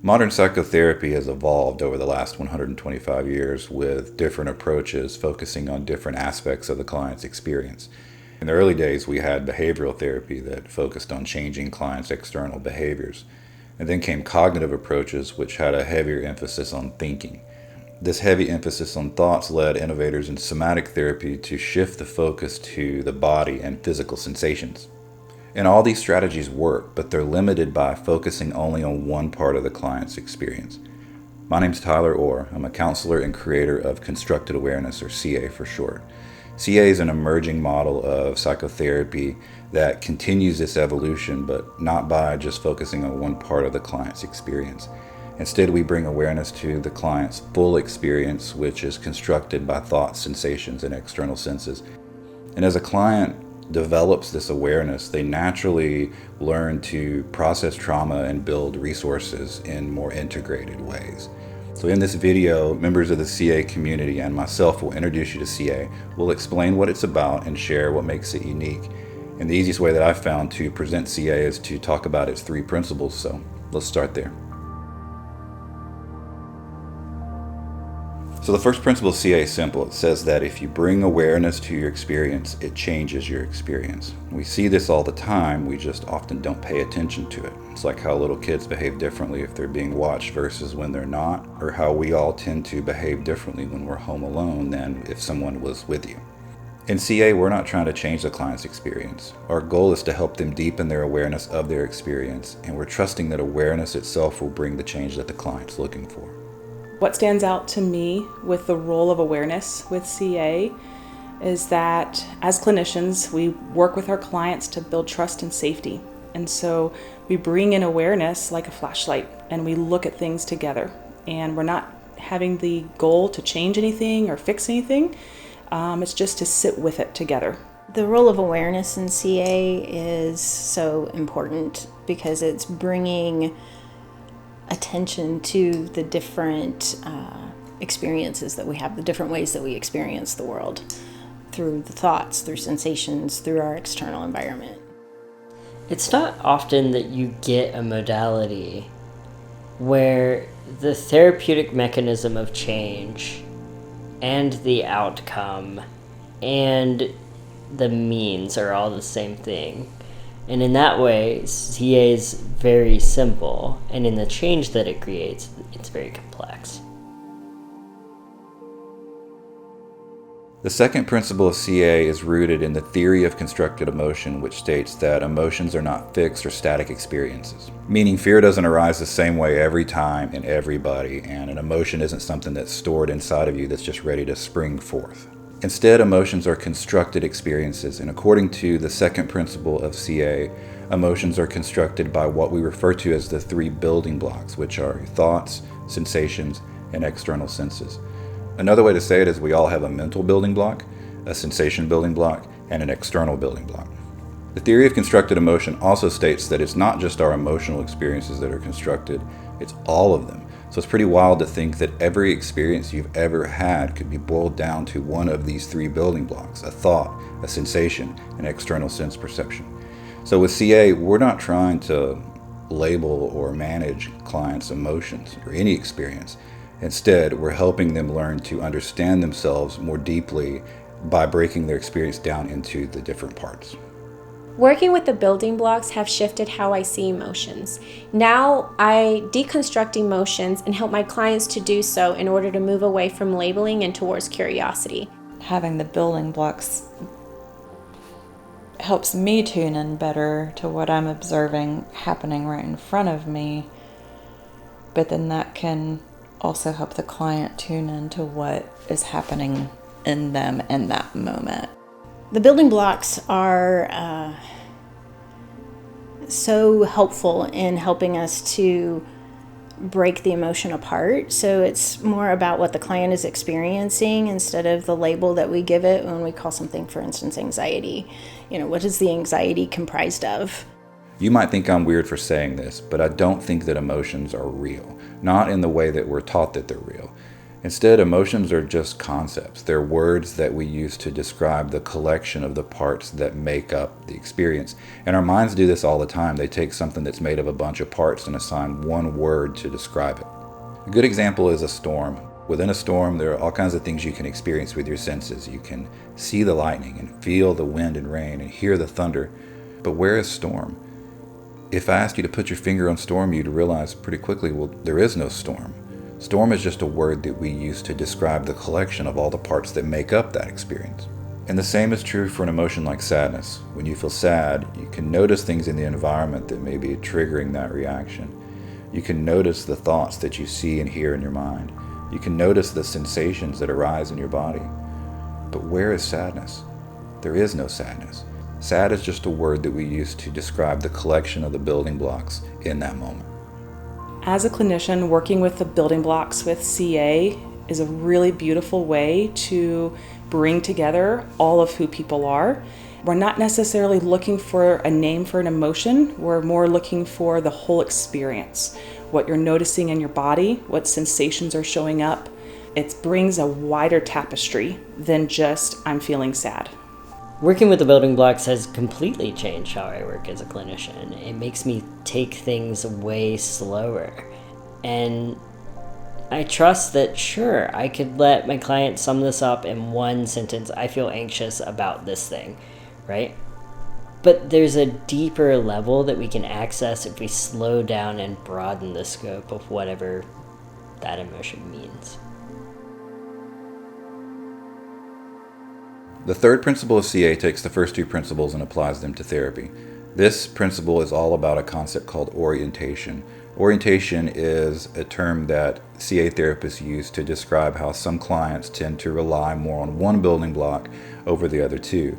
Modern psychotherapy has evolved over the last 125 years with different approaches focusing on different aspects of the client's experience. In the early days, we had behavioral therapy that focused on changing clients' external behaviors. And then came cognitive approaches, which had a heavier emphasis on thinking. This heavy emphasis on thoughts led innovators in somatic therapy to shift the focus to the body and physical sensations. And all these strategies work, but they're limited by focusing only on one part of the client's experience. My name's Tyler Orr. I'm a counselor and creator of Constructed Awareness, or CA for short. CA is an emerging model of psychotherapy that continues this evolution, but not by just focusing on one part of the client's experience. Instead, we bring awareness to the client's full experience, which is constructed by thoughts, sensations, and external senses. And as a client develops this awareness, they naturally learn to process trauma and build resources in more integrated ways. So in this video, members of the CA community and myself will introduce you to CA. We'll explain what it's about and share what makes it unique. And the easiest way that I've found to present CA is to talk about its 3 principles. So let's start there. So the first principle of CA is simple. It says that if you bring awareness to your experience, it changes your experience. We see this all the time, we just often don't pay attention to it. It's like how little kids behave differently if they're being watched versus when they're not, or how we all tend to behave differently when we're home alone than if someone was with you. In CA, we're not trying to change the client's experience. Our goal is to help them deepen their awareness of their experience, and we're trusting that awareness itself will bring the change that the client's looking for. What stands out to me with the role of awareness with CA is that as clinicians, we work with our clients to build trust and safety. And so we bring in awareness like a flashlight and we look at things together. And we're not having the goal to change anything or fix anything. It's just to sit with it together. The role of awareness in CA is so important because it's bringing attention to the different experiences that we have, the different ways that we experience the world through the thoughts, through sensations, through our external environment. It's not often that you get a modality where the therapeutic mechanism of change and the outcome and the means are all the same thing. And in that way, CA is very simple, and in the change that it creates, it's very complex. The second principle of CA is rooted in the theory of constructed emotion, which states that emotions are not fixed or static experiences. Meaning fear doesn't arise the same way every time in everybody, and an emotion isn't something that's stored inside of you that's just ready to spring forth. Instead, emotions are constructed experiences, and according to the second principle of CA, emotions are constructed by what we refer to as the 3 building blocks, which are thoughts, sensations, and external senses. Another way to say it is we all have a mental building block, a sensation building block, and an external building block. The theory of constructed emotion also states that it's not just our emotional experiences that are constructed, it's all of them. So it's pretty wild to think that every experience you've ever had could be boiled down to one of these 3 building blocks: a thought, a sensation, and external sense perception. So with CA, we're not trying to label or manage clients' emotions or any experience. Instead, we're helping them learn to understand themselves more deeply by breaking their experience down into the different parts. Working with the building blocks have shifted how I see emotions. Now I deconstruct emotions and help my clients to do so in order to move away from labeling and towards curiosity. Having the building blocks helps me tune in better to what I'm observing happening right in front of me, but then that can also help the client tune into what is happening in them in that moment. The building blocks are so helpful in helping us to break the emotion apart. So it's more about what the client is experiencing instead of the label that we give it when we call something, for instance, anxiety. What is the anxiety comprised of? You might think I'm weird for saying this, but I don't think that emotions are real. Not in the way that we're taught that they're real. Instead, emotions are just concepts. They're words that we use to describe the collection of the parts that make up the experience. And our minds do this all the time. They take something that's made of a bunch of parts and assign one word to describe it. A good example is a storm. Within a storm, there are all kinds of things you can experience with your senses. You can see the lightning and feel the wind and rain and hear the thunder. But where is storm? If I asked you to put your finger on storm, you'd realize pretty quickly, well, there is no storm. Storm is just a word that we use to describe the collection of all the parts that make up that experience. And the same is true for an emotion like sadness. When you feel sad, you can notice things in the environment that may be triggering that reaction. You can notice the thoughts that you see and hear in your mind. You can notice the sensations that arise in your body. But where is sadness? There is no sadness. Sad is just a word that we use to describe the collection of the building blocks in that moment. As a clinician, working with the building blocks with CA is a really beautiful way to bring together all of who people are. We're not necessarily looking for a name for an emotion. We're more looking for the whole experience, what you're noticing in your body, what sensations are showing up. It brings a wider tapestry than just, I'm feeling sad. Working with the building blocks has completely changed how I work as a clinician. It makes me take things way slower. And I trust that, sure, I could let my client sum this up in one sentence. I feel anxious about this thing, right? But there's a deeper level that we can access if we slow down and broaden the scope of whatever that emotion means. The third principle of CA takes the first two principles and applies them to therapy. This principle is all about a concept called orientation. Orientation is a term that CA therapists use to describe how some clients tend to rely more on one building block over the other two.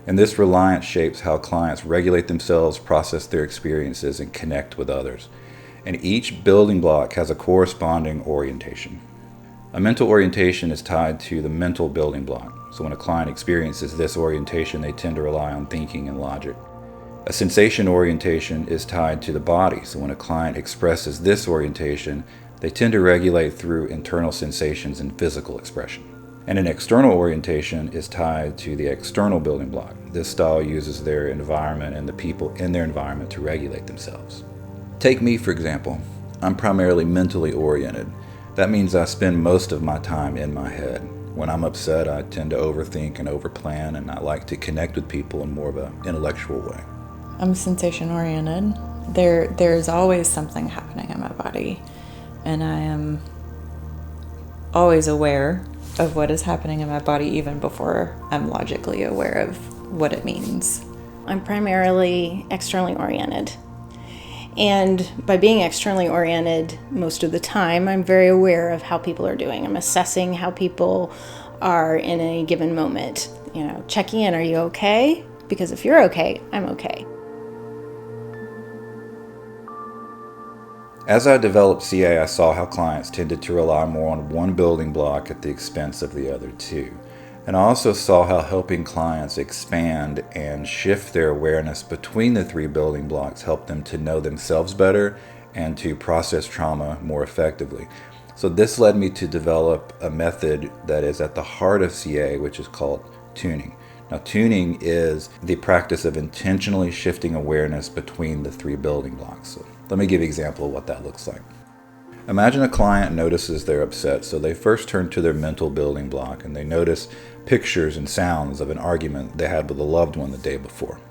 And this reliance shapes how clients regulate themselves, process their experiences, and connect with others. And each building block has a corresponding orientation. A mental orientation is tied to the mental building block. So when a client experiences this orientation, they tend to rely on thinking and logic. A sensation orientation is tied to the body. So when a client expresses this orientation, they tend to regulate through internal sensations and physical expression. And an external orientation is tied to the external building block. This style uses their environment and the people in their environment to regulate themselves. Take me, for example. I'm primarily mentally oriented. That means I spend most of my time in my head. When I'm upset, I tend to overthink and overplan, and I like to connect with people in more of an intellectual way. I'm sensation oriented. There's always something happening in my body, and I am always aware of what is happening in my body even before I'm logically aware of what it means. I'm primarily externally oriented. And by being externally oriented most of the time, I'm very aware of how people are doing. I'm assessing how people are in a given moment. Checking in, are you okay? Because if you're okay, I'm okay. As I developed CA, I saw how clients tended to rely more on one building block at the expense of the other two. And I also saw how helping clients expand and shift their awareness between the three building blocks helped them to know themselves better and to process trauma more effectively. So this led me to develop a method that is at the heart of CA, which is called tuning. Now, tuning is the practice of intentionally shifting awareness between the three building blocks. So let me give you an example of what that looks like. Imagine a client notices they're upset, so they first turn to their mental building block and they notice pictures and sounds of an argument they had with a loved one the day before.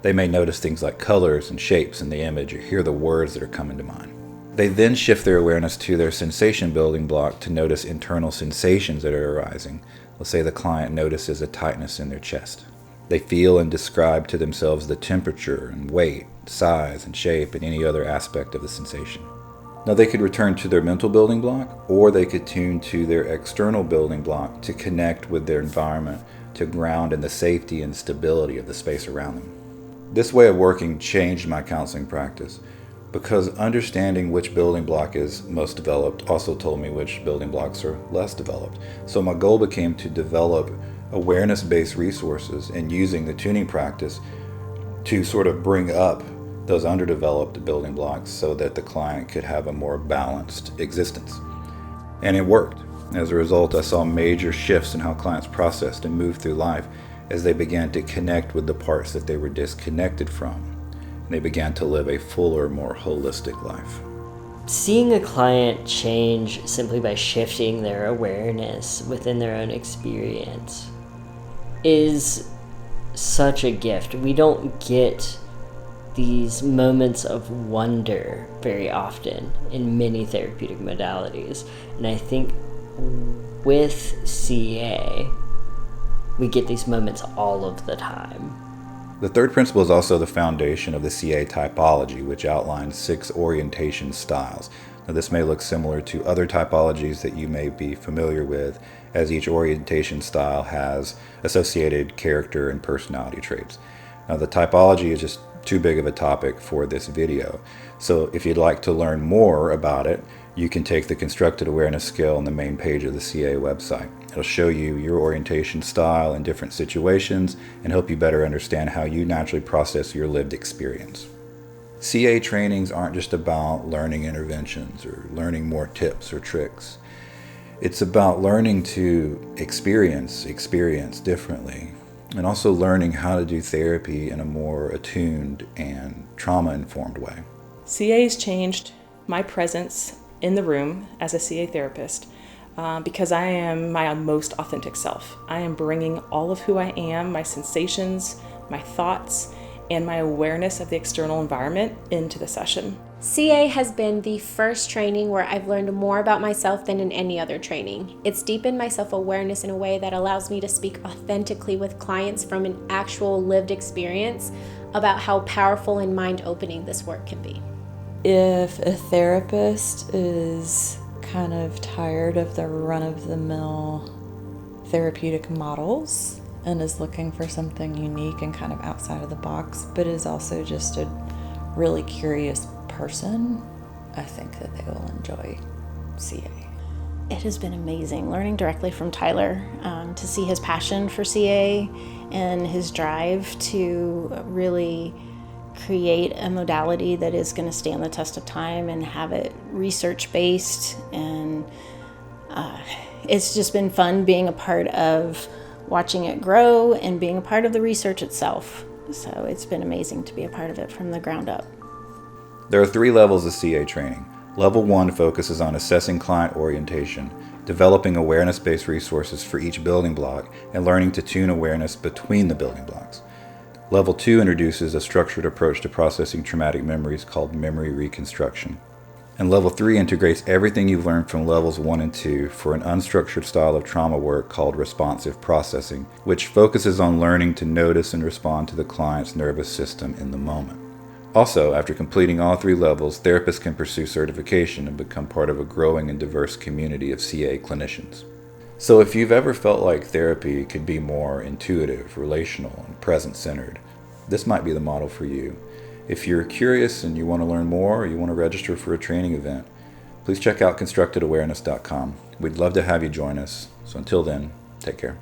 They may notice things like colors and shapes in the image or hear the words that are coming to mind. They then shift their awareness to their sensation building block to notice internal sensations that are arising. Let's say the client notices a tightness in their chest. They feel and describe to themselves the temperature and weight, size and shape, and any other aspect of the sensation. Now they could return to their mental building block, or they could tune to their external building block to connect with their environment, to ground in the safety and stability of the space around them. This way of working changed my counseling practice, because understanding which building block is most developed also told me which building blocks are less developed. So my goal became to develop awareness-based resources and using the tuning practice to sort of bring up those underdeveloped building blocks so that the client could have a more balanced existence. And it worked. As a result, I saw major shifts in how clients processed and moved through life as they began to connect with the parts that they were disconnected from. And they began to live a fuller, more holistic life. Seeing a client change simply by shifting their awareness within their own experience is such a gift. We don't get these moments of wonder very often in many therapeutic modalities. And I think with CA, we get these moments all of the time. The third principle is also the foundation of the CA typology, which outlines 6 orientation styles. Now, this may look similar to other typologies that you may be familiar with, as each orientation style has associated character and personality traits. Now, the typology is just too big of a topic for this video, so if you'd like to learn more about it, you can take the Constructed Awareness Scale on the main page of the CA website. It'll show you your orientation style in different situations and help you better understand how you naturally process your lived experience. CA trainings aren't just about learning interventions or learning more tips or tricks. It's about learning to experience differently, and also learning how to do therapy in a more attuned and trauma-informed way. CA has changed my presence in the room as a CA therapist because I am my most authentic self. I am bringing all of who I am, my sensations, my thoughts, and my awareness of the external environment into the session. CA has been the first training where I've learned more about myself than in any other training. It's deepened my self-awareness in a way that allows me to speak authentically with clients from an actual lived experience about how powerful and mind-opening this work can be. If a therapist is kind of tired of the run-of-the-mill therapeutic models and is looking for something unique and kind of outside of the box, but is also just a really curious person, I think that they will enjoy CA. It has been amazing learning directly from Tyler, to see his passion for CA and his drive to really create a modality that is going to stand the test of time and have it research-based. And it's just been fun being a part of watching it grow and being a part of the research itself. So it's been amazing to be a part of it from the ground up. There are 3 levels of CA training. Level 1 focuses on assessing client orientation, developing awareness-based resources for each building block, and learning to tune awareness between the building blocks. Level 2 introduces a structured approach to processing traumatic memories called memory reconstruction. And Level 3 integrates everything you've learned from Levels 1 and 2 for an unstructured style of trauma work called responsive processing, which focuses on learning to notice and respond to the client's nervous system in the moment. Also, after completing all 3 levels, therapists can pursue certification and become part of a growing and diverse community of CA clinicians. So if you've ever felt like therapy could be more intuitive, relational, and present-centered, this might be the model for you. If you're curious and you want to learn more, or you want to register for a training event, please check out constructedawareness.com. We'd love to have you join us. So until then, take care.